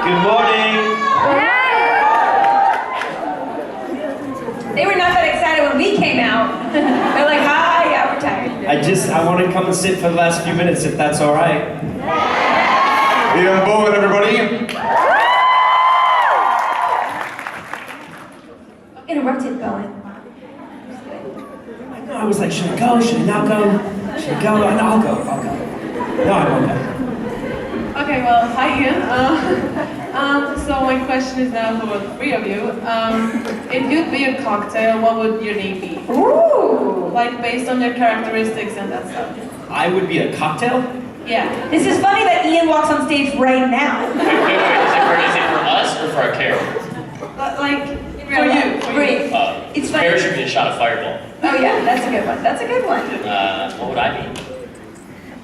Good morning. They were not that excited when we came out. They're like, hi, yeah, we're tired. I want to come and sit for the last few minutes, if that's all right. Yeah, Bohen, everybody. Interrupted Bowen. I was like, should I go? Should I not go? Should I go? No, I'll go. No, I won't go. Okay, well, hi Ian. So my question is now for the three of you. If you'd be a cocktail, what would your name be? Ooh! Like based on your characteristics and that stuff. I would be a cocktail? Yeah. This is funny that Ian walks on stage right now. Wait, is it for us or for our character? Like, for you. Great. It's funny. Character should be a shot of fireball. Oh yeah, that's a good one. That's a good one. What would I be?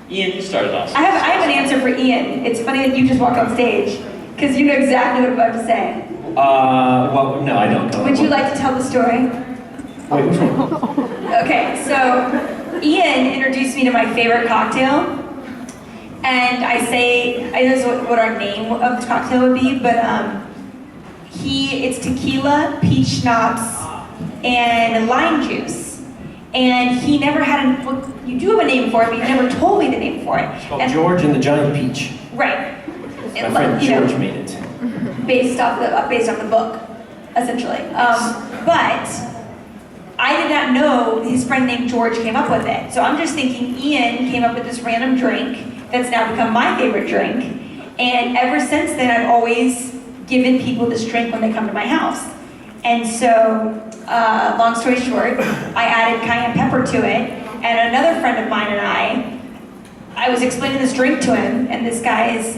Ian, you started off. I have an answer for Ian. It's funny that you just walked on stage, because you know exactly what I'm about to say. Well, no, I don't. Would you like to tell the story? Wait, which one? Okay, so Ian introduced me to my favorite cocktail, and I don't know what our name of the cocktail would be, but it's tequila, peach schnapps, and lime juice. And he never had you do have a name for it, but you never told me the name for it. It's called George and the Giant Peach. Right. My friend George made it. Based off the book, essentially. But I did not know his friend named George came up with it. So I'm just thinking Ian came up with this random drink that's now become my favorite drink. And ever since then, I've always given people this drink when they come to my house. And so, long story short, I added cayenne pepper to it, and another friend of mine and I was explaining this drink to him, and this guy is,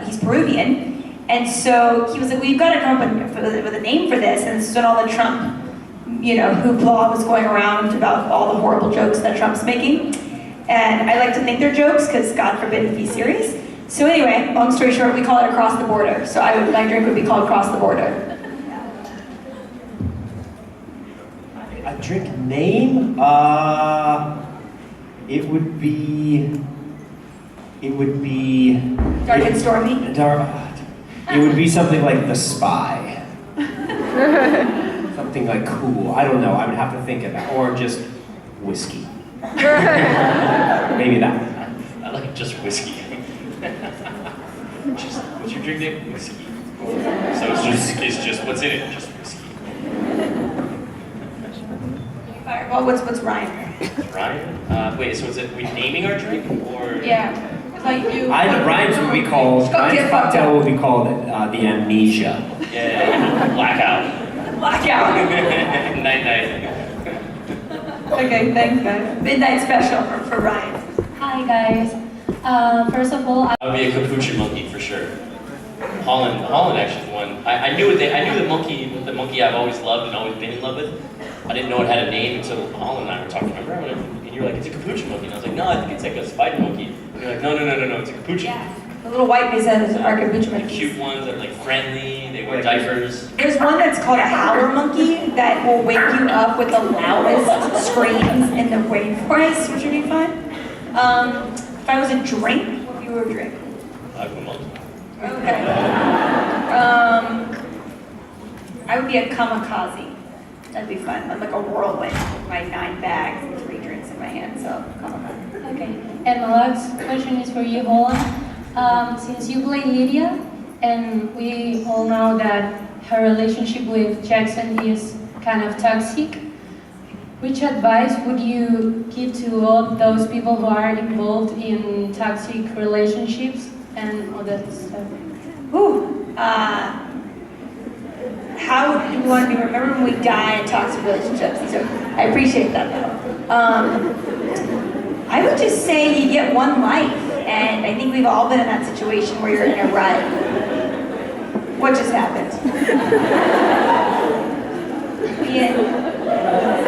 he's Peruvian, and so he was like, we've got to come up with a name for this, and this is when all the Trump, hoopla was going around about all the horrible jokes that Trump's making. And I like to think they're jokes, because God forbid it be serious. So anyway, long story short, we call it Across the Border. So my drink would be called Cross the Border. A drink name? It would be Dark and Stormy? It would be something like The Spy. Something like cool. I don't know. I would have to think of that. Or just whiskey. Maybe that. I like just whiskey. What's your drink name? Whiskey. So it's just what's in it? Just whiskey. Fireball, what's Ryan? Ryan? Wait, so is it we naming our drink or? Yeah. Like you. Ryan's cocktail would be called the Amnesia. Yeah. Blackout. Blackout. Night. Okay, thanks guys. Midnight special for Ryan. Hi guys. First of all, I would be a capuchin monkey for sure. Holland actually is one. I knew the monkey I've always loved and always been in love with. I didn't know it had a name until Holland and I were talking. Remember? And you were like, it's a capuchin monkey. And I was like, no, I think it's like a spider monkey. And you're like, no, it's a capuchin. Yeah. The little white pieces are capuchin monkeys. Cute ones that are like friendly. They wear diapers. There's one that's called a howler monkey that will wake you up with the loudest screams in the rainforest, which would be fun. If I was a drink, what would you a drink? I'm a monkey. Okay. I would be a kamikaze. That'd be fun. I'm like a whirlwind with my 9 bags and 3 drinks in my hand, so kamikaze. okay. And my last question is for you, Holland. Since you play Lydia, and we all know that her relationship with Jackson is kind of toxic, which advice would you give to all those people who are involved in toxic relationships and all that stuff? How do we want to be remembered when we die in toxic relationships? I appreciate that though. I would just say you get one life, and I think we've all been in that situation where you're in a rut. What just happened? Ian,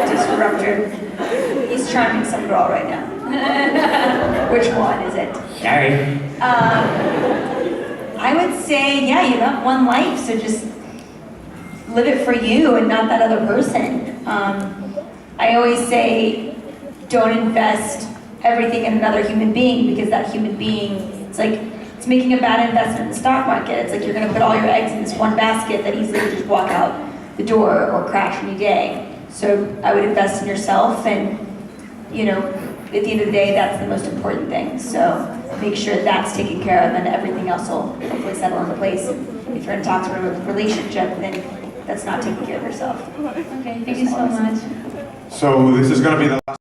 disruptor. He's charming some girl right now. Which one is it? Gary. I would say, yeah, you got one life, so just live it for you and not that other person. I always say, don't invest everything in another human being, because that human being, it's it's making a bad investment in the stock market. It's like you're going to put all your eggs in this one basket that easily would just walk out the door or crash any day. So I would invest in yourself, and you know, at the end of the day, that's the most important thing. So make sure that's taken care of, and everything else will hopefully settle into place. If you're in talks for a relationship, then that's not taking care of yourself. Okay, thank you so much. So this is going to be the last